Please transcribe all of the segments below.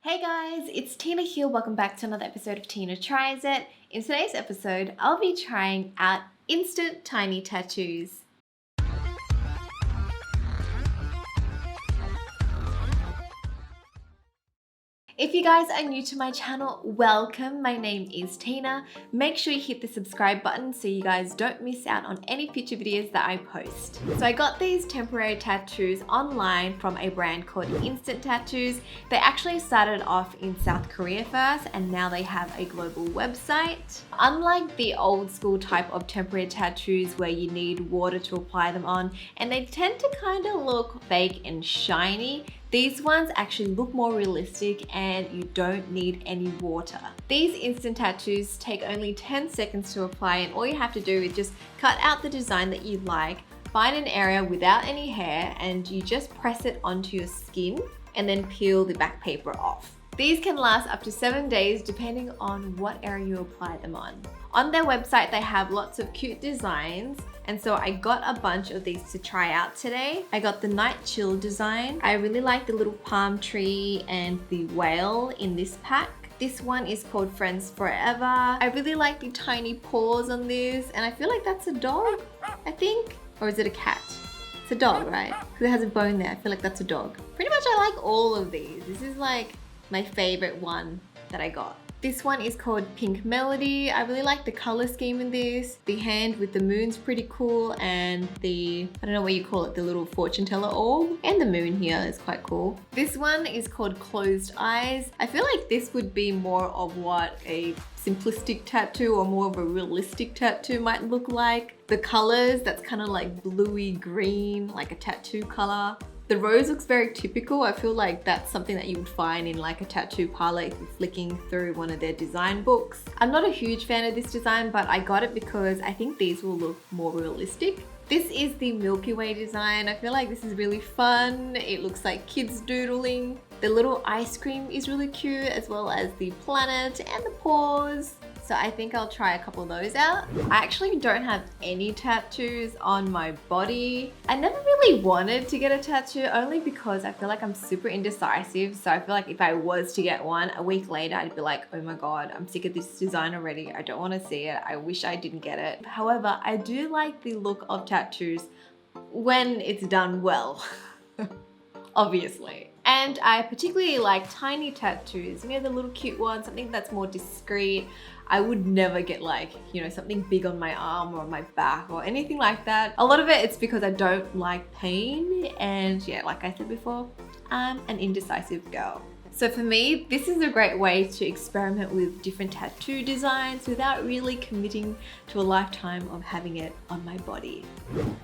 Hey guys, it's Tina here. Welcome back to another episode of Tina Tries It. In today's episode, I'll be trying out instant tiny tattoos. If you guys are new to my channel, welcome. My name is Tina. Make sure you hit the subscribe button so you guys don't miss out on any future videos that I post. So I got these temporary tattoos online from a brand called Instant Tattoos. They actually started off in South Korea first and now they have a global website. Unlike the old school type of temporary tattoos where you need water to apply them on and they tend to kind of look fake and shiny, these ones actually look more realistic and you don't need any water. These instant tattoos take only 10 seconds to apply and all you have to do is just cut out the design that you like, find an area without any hair and you just press it onto your skin and then peel the back paper off. These can last up to 7 days depending on what area you apply them on. On their website, they have lots of cute designs. And so I got a bunch of these to try out today. I got the night chill design. I really like the little palm tree and the whale in this pack. This one is called Friends Forever. I really like the tiny paws on this. And I feel like that's a dog, I think. Or is it a cat? It's a dog, right? Because it has a bone there. I feel like that's a dog. Pretty much I like all of these. This is like my favorite one that I got. This one is called Pink Melody. I really like the color scheme in this. The hand with the moon's pretty cool and the, I don't know what you call it, the little fortune teller orb. And the moon here is quite cool. This one is called Closed Eyes. I feel like this would be more of what a simplistic tattoo or more of a realistic tattoo might look like. The colors, that's kind of like bluey green, like a tattoo color. The rose looks very typical. I feel like that's something that you would find in like a tattoo parlor if you're flicking through one of their design books. I'm not a huge fan of this design, but I got it because I think these will look more realistic. This is the Milky Way design. I feel like this is really fun. It looks like kids doodling. The little ice cream is really cute, as well as the planet and the paws. So I think I'll try a couple of those out. I actually don't have any tattoos on my body. I never really wanted to get a tattoo only because I feel like I'm super indecisive. So I feel like if I was to get one, a week later, I'd be like, oh my God, I'm sick of this design already. I don't want to see it. I wish I didn't get it. However, I do like the look of tattoos when it's done well, obviously. And I particularly like tiny tattoos, you know, the little cute ones, something that's more discreet. I would never get like, you know, something big on my arm or on my back or anything like that. A lot of it's because I don't like pain and yeah, like I said before, I'm an indecisive girl. So for me, this is a great way to experiment with different tattoo designs without really committing to a lifetime of having it on my body.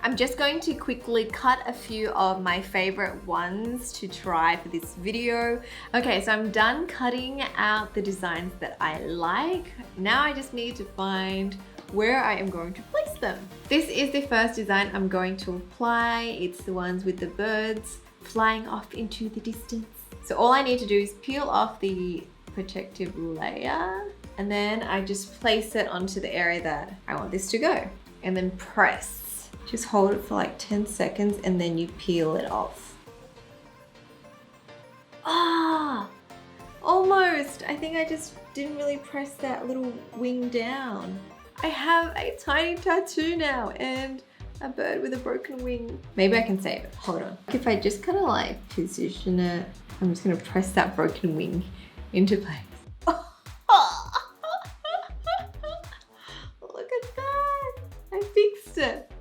I'm just going to quickly cut a few of my favorite ones to try for this video. Okay, so I'm done cutting out the designs that I like. Now I just need to find where I am going to place them. This is the first design I'm going to apply. It's the ones with the birds flying off into the distance. So all I need to do is peel off the protective layer and then I just place it onto the area that I want this to go and then press. Just hold it for like 10 seconds and then you peel it off. Ah, almost. I think I just didn't really press that little wing down. I have a tiny tattoo now and a bird with a broken wing. Maybe I can save it. Hold on. If I just kind of like position it, I'm just gonna press that broken wing into place. Look at that. I fixed it.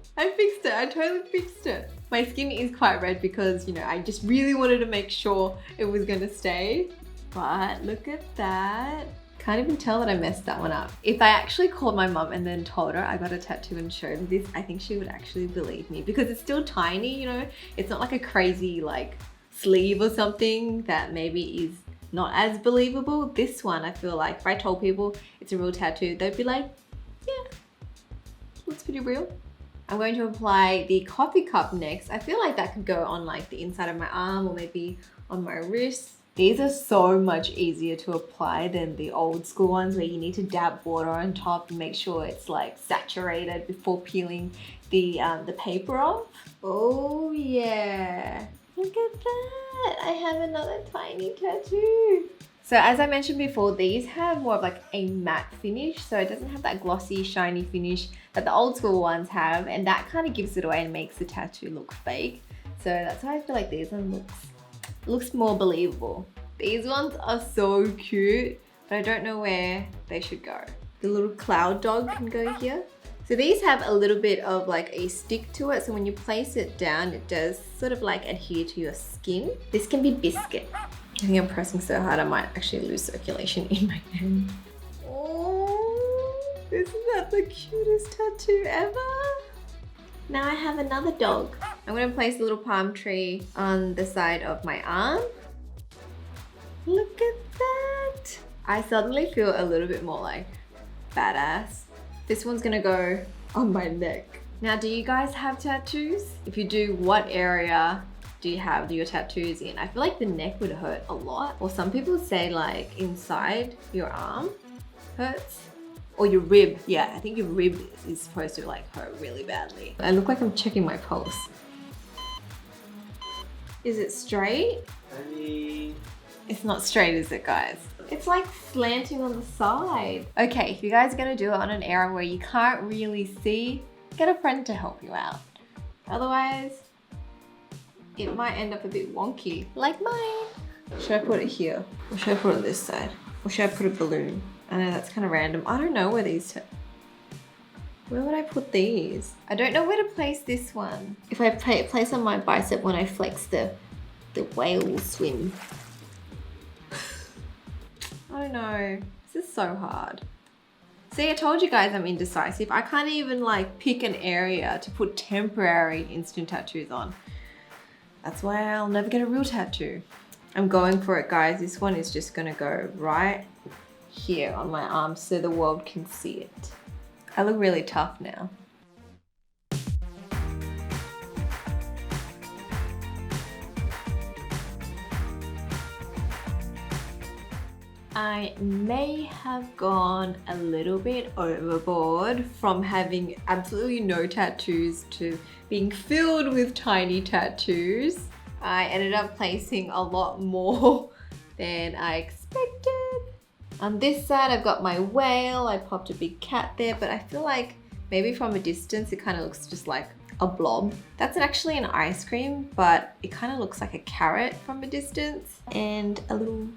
I totally fixed it. My skin is quite red because, you know, I just really wanted to make sure it was gonna stay. But look at that. Can't even tell that I messed that one up. If I actually called my mum and then told her I got a tattoo and showed her this, I think she would actually believe me because it's still tiny, you know? It's not like a crazy like sleeve or something that maybe is not as believable. This one, I feel like if I told people it's a real tattoo, they'd be like, yeah, looks pretty real. I'm going to apply the coffee cup next. I feel like that could go on like the inside of my arm or maybe on my wrist. These are so much easier to apply than the old school ones where you need to dab water on top and make sure it's like saturated before peeling the paper off. Oh yeah, look at that. I have another tiny tattoo. So as I mentioned before, these have more of like a matte finish, so it doesn't have that glossy, shiny finish that the old school ones have, and that kind of gives it away and makes the tattoo look fake. So that's why I feel like these one looks more believable. These ones are so cute, but I don't know where they should go. The little cloud dog can go here. So these have a little bit of like a stick to it, so when you place it down, it does sort of like adhere to your skin. This can be biscuit. I think I'm pressing so hard I might actually lose circulation in my hand. Oh, isn't that the cutest tattoo ever? Now I have another dog. I'm gonna place a little palm tree on the side of my arm. Look at that. I suddenly feel a little bit more like badass. This one's gonna go on my neck. Now, do you guys have tattoos? If you do, what area do you have your tattoos in? I feel like the neck would hurt a lot. Or some people say like inside your arm hurts. Or your rib. Yeah, I think your rib is supposed to like hurt really badly. I look like I'm checking my pulse. Is it straight? It's not straight, is it, guys? It's like slanting on the side. Okay, if you guys are gonna do it on an area where you can't really see, get a friend to help you out. Otherwise, it might end up a bit wonky, like mine. Should I put it here? Or should I put it on this side? Or should I put a balloon? I know that's kind of random. I don't know where these where would I put these? I don't know where to place this one. If I place on my bicep when I flex the whale swim. I don't know. This is so hard. See, I told you guys I'm indecisive. I can't even like pick an area to put temporary instant tattoos on. That's why I'll never get a real tattoo. I'm going for it, guys. This one is just gonna go right here on my arm so the world can see it. I look really tough now. I may have gone a little bit overboard from having absolutely no tattoos to being filled with tiny tattoos. I ended up placing a lot more than I expected. On this side, I've got my whale. I popped a big cat there, but I feel like maybe from a distance, it kind of looks just like a blob. That's actually an ice cream, but it kind of looks like a carrot from a distance. And a little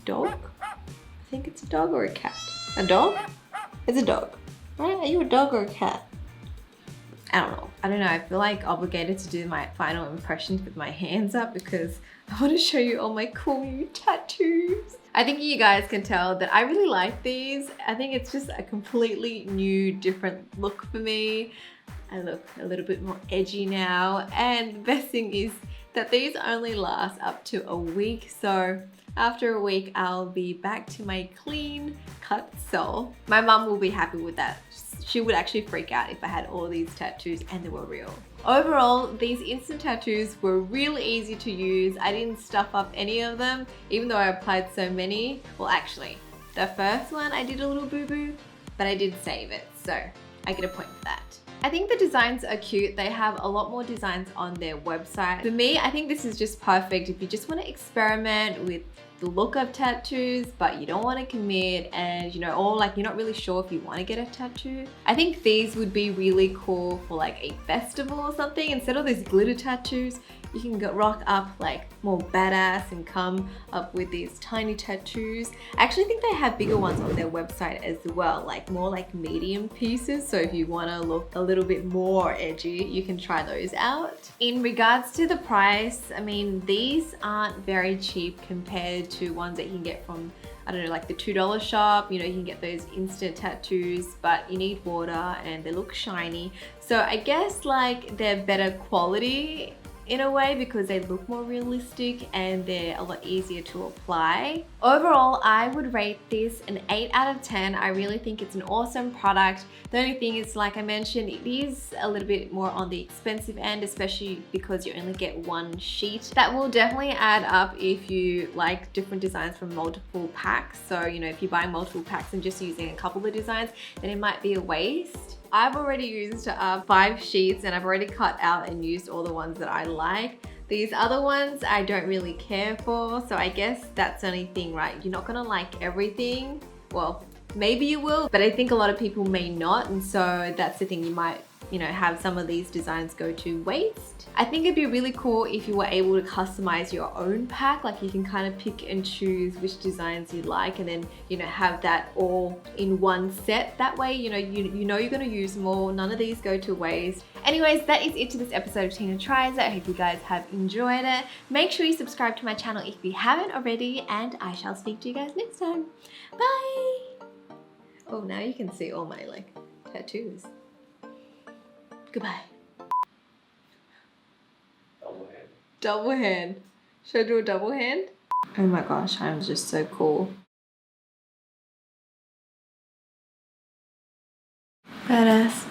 dog. I think it's a dog or a cat. A dog? It's a dog. Right? Are you a dog or a cat? I don't know. I feel like obligated to do my final impressions with my hands up because I want to show you all my cool new tattoos. I think you guys can tell that I really like these. I think it's just a completely new, different look for me. I look a little bit more edgy now. And the best thing is that these only last up to a week. So after a week, I'll be back to my clean cut self. My mum will be happy with that. She would actually freak out if I had all these tattoos and they were real. Overall, these instant tattoos were really easy to use. I didn't stuff up any of them, even though I applied so many. Well, actually, the first one I did a little boo-boo, but I did save it, so I get a point for that. I think the designs are cute. They have a lot more designs on their website. For me, I think this is just perfect if you just want to experiment with the look of tattoos, but you don't want to commit and or like you're not really sure if you want to get a tattoo. I think these would be really cool for like a festival or something. Instead of these glitter tattoos, you can rock up like more badass and come up with these tiny tattoos. I actually think they have bigger ones on their website as well, like more like medium pieces. So if you want to look a little bit more edgy, you can try those out. In regards to the price, I mean, these aren't very cheap compared to ones that you can get from, I don't know, like the $2 shop. You can get those instant tattoos, but you need water and they look shiny. So I guess like they're better quality in a way because they look more realistic and they're a lot easier to apply. Overall, I would rate this an 8 out of 10. I really think it's an awesome product. The only thing is, like I mentioned, it is a little bit more on the expensive end, especially because you only get one sheet. That will definitely add up if you like different designs from multiple packs. So, if you buy multiple packs and just using a couple of designs, then it might be a waste. I've already used 5 sheets and I've already cut out and used all the ones that I like. These other ones I don't really care for, so I guess that's the only thing, right? You're not gonna like everything. Well, maybe you will, but I think a lot of people may not, and so that's the thing, you might, you know, have some of these designs go to waste. I think it'd be really cool if you were able to customize your own pack, like you can kind of pick and choose which designs you like and then, you know, have that all in one set. That way, you know you're gonna use them all, none of these go to waste. Anyways, that is it to this episode of Tina Tries It. I hope you guys have enjoyed it. Make sure you subscribe to my channel if you haven't already, and I shall speak to you guys next time. Bye! Oh, now you can see all my like tattoos. Goodbye. Double hand. Double hand. Should I do a double hand? Oh my gosh, I'm just so cool. Badass.